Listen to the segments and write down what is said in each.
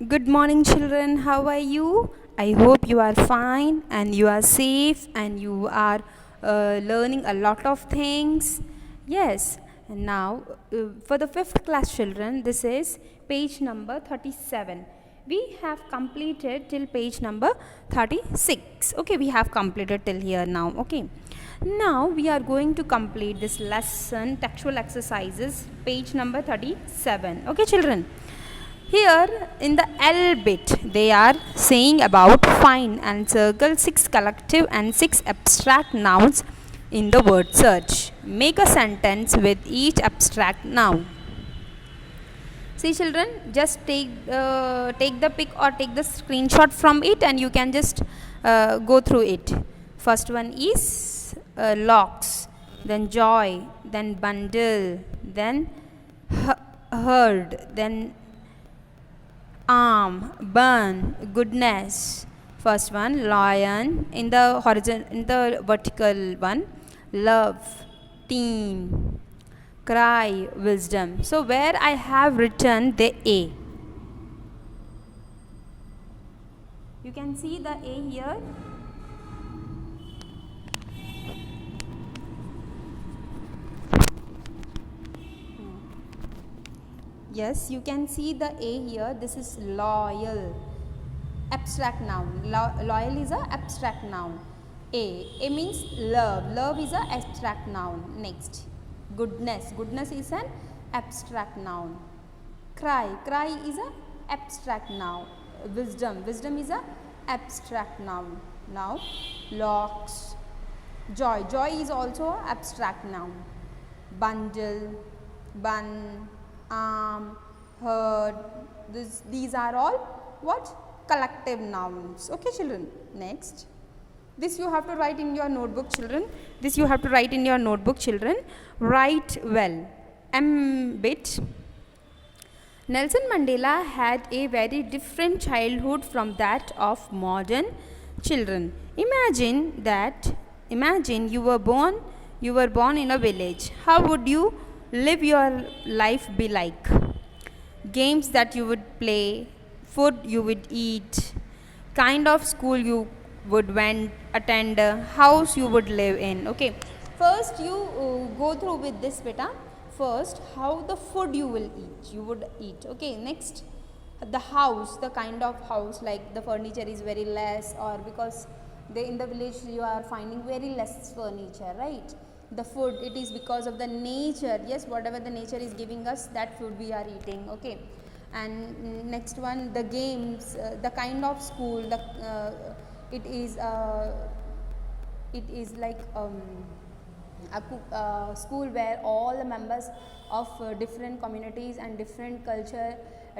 Good morning, children. How are you? I hope you are fine and you are safe and you are learning a lot of things. Yes, and now for the fifth class children, this is page number 37. We have completed till page number 36. Okay, we have completed till here now. Okay, now we are going to complete this lesson, textual exercises, page number 37. Okay, children. Here in the L bit, they are saying about find and circle 6 collective and 6 abstract nouns in the word search. Make a sentence with each abstract noun. See children, just take the pic or take the screenshot from it and you can just go through it. First one is locks, then joy, then bundle, then herd, then arm, burn, goodness. First one lion, in the vertical one love, team, cry, wisdom. So where I have written the A, you can see the A here. Yes, you can see the A here. This is loyal, abstract noun. Loyal is a abstract noun. A means love. Love is a abstract noun. Next, goodness. Goodness is an abstract noun. Cry. Cry is a abstract noun. Wisdom. Wisdom is a abstract noun. Now, locks. Joy. Joy is also a abstract noun. Bundle, bun, arm, herd. These are all what? Collective nouns. Okay, children. Next. This you have to write in your notebook, children. This you have to write in your notebook, children. Write well. M bit. Nelson Mandela had a very different childhood from that of modern children. Imagine you were born in a village. How would you live your life be like? Games that you would play, food you would eat, kind of school you would attend, house you would live in. Okay, first you go through with this beta. First, how the food you would eat. Okay, next, the house, the kind of house, like the furniture is very less, or because in the village you are finding very less furniture, right? The food, it is because of the nature. Yes, whatever the nature is giving us, that food we are eating. Okay, and next one, the games, the kind of school, it is like a school where all the members of different communities and different culture,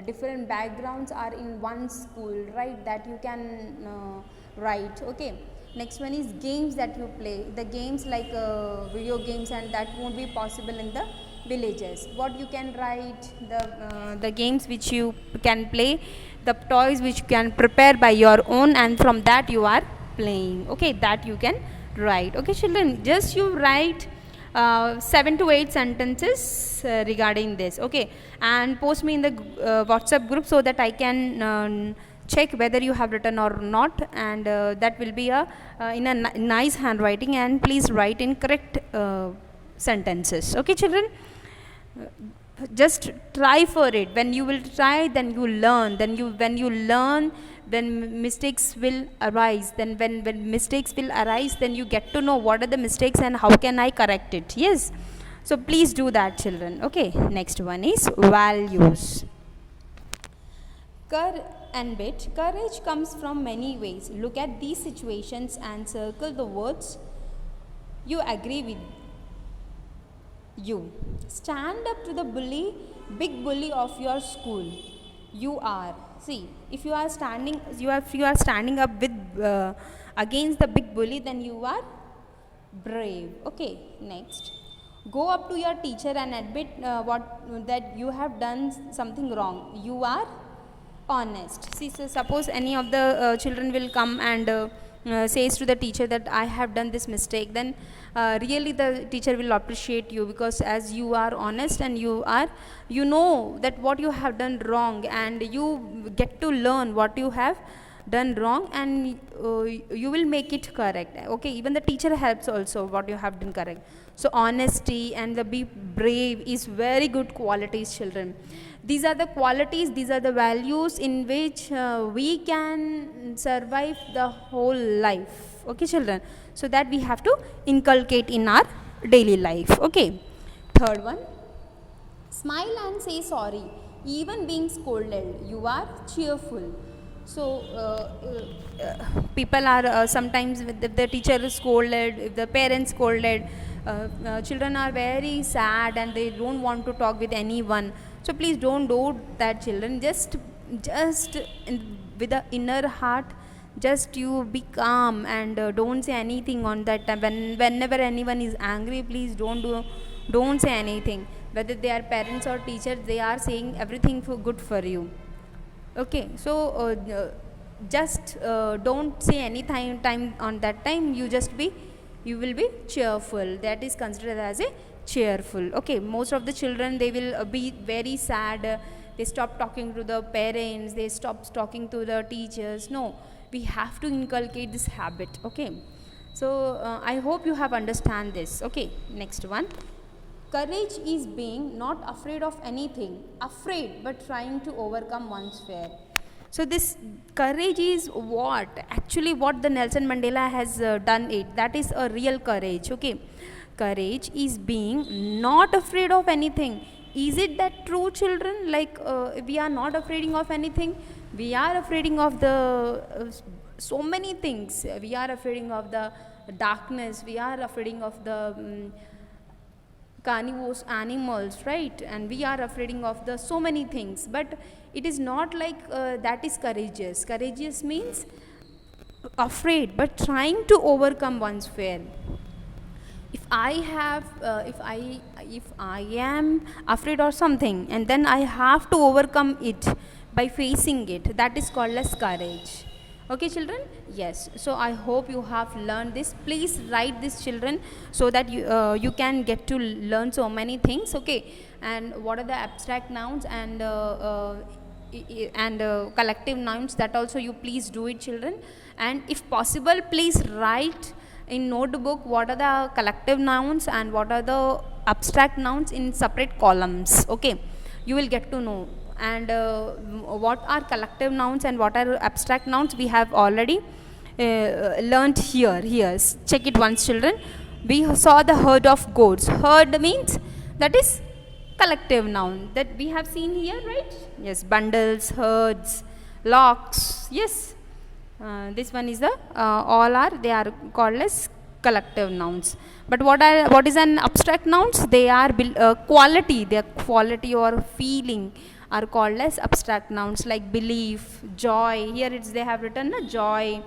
different backgrounds are in one school, right? That you can write. Okay, next one is games that you play. The games like video games, and that won't be possible in the villages. What you can write, the games which you can play, the toys which you can prepare by your own, and from that you are playing. Okay, that you can write. Okay, children, just you write 7 to 8 sentences regarding this. Okay, and post me in the WhatsApp group so that I can check whether you have written or not, and that will be in a nice handwriting, and please write in correct sentences. Okay, children, just try for it. When you will try, then you learn. When you learn, then mistakes will arise. Then when mistakes will arise, then you get to know what are the mistakes and how can I correct it. Yes, so please do that, children. Okay, next one is values. Courage comes from many ways. Look at these situations and circle the words you agree with. You stand up to the big bully of your school. You are, see, if you are standing up with against the big bully, then you are brave. Okay, next, go up to your teacher and admit that you have done something wrong. You are honest. See, so suppose any of the children will come and says to the teacher that I have done this mistake, then really the teacher will appreciate you, because as you are honest and you know that what you have done wrong, and you get to learn what you have done wrong, and you will make it correct. Okay, even the teacher helps also what you have done correct. So honesty and the be brave is very good qualities, children. These are the qualities, these are the values in which we can survive the whole life. Okay, children, so that we have to inculcate in our daily life. Okay, third one, smile and say sorry even being scolded. You are cheerful. So people are sometimes, if the teacher is scolded, if the parents scolded, children are very sad and they don't want to talk with anyone. So please don't do that, children. Just with the inner heart, just you be calm and don't say anything on that time. Whenever anyone is angry, please don't say anything. Whether they are parents or teachers, they are saying everything for good for you. Okay, so just don't say any time on that time. You will be cheerful. That is considered as a cheerful. Okay, most of the children, they will be very sad. They stop talking to the parents, they stop talking to the teachers. No, we have to inculcate this habit. Okay, so I hope you have understand this. Okay, next one, courage is being not afraid of anything, afraid but trying to overcome one's fear. So this courage is what actually what the Nelson Mandela has done it. That is a real courage. Okay, courage is being not afraid of anything. Is it that true, children? Like we are not afraid of anything. We are afraid of the so many things. We are afraid of the darkness. We are afraid of the carnivorous animals, right? And we are afraid of the so many things. But it is not like that is courageous. Courageous means afraid but trying to overcome one's fear. If I am afraid of something and then I have to overcome it by facing it, that is called as courage. Okay, children? Yes. So I hope you have learned this. Please write this, children, so that you can get to learn so many things. Okay, and what are the abstract nouns and collective nouns, that also you please do it, children. And if possible, please write in notebook what are the collective nouns and what are the abstract nouns in separate columns. Okay, you will get to know. And what are collective nouns and what are abstract nouns, we have already learnt here. Check it once, children. We saw the herd of goats. Herd means that is collective noun that we have seen here, right? Yes, bundles, herds, locks. Yes, this one is the they are called as collective nouns. But what is an abstract nouns? They are quality. Their quality or feeling are called as abstract nouns, like belief, joy. Here they have written joy,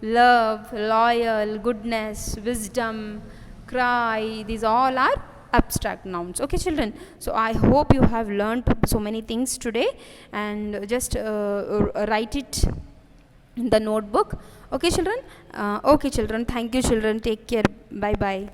love, loyal, goodness, wisdom, cry. These all are abstract nouns. Okay, children, so I hope you have learned so many things today, and just write it in the notebook. Okay, children. Okay, children, thank you, children. Take care. Bye bye.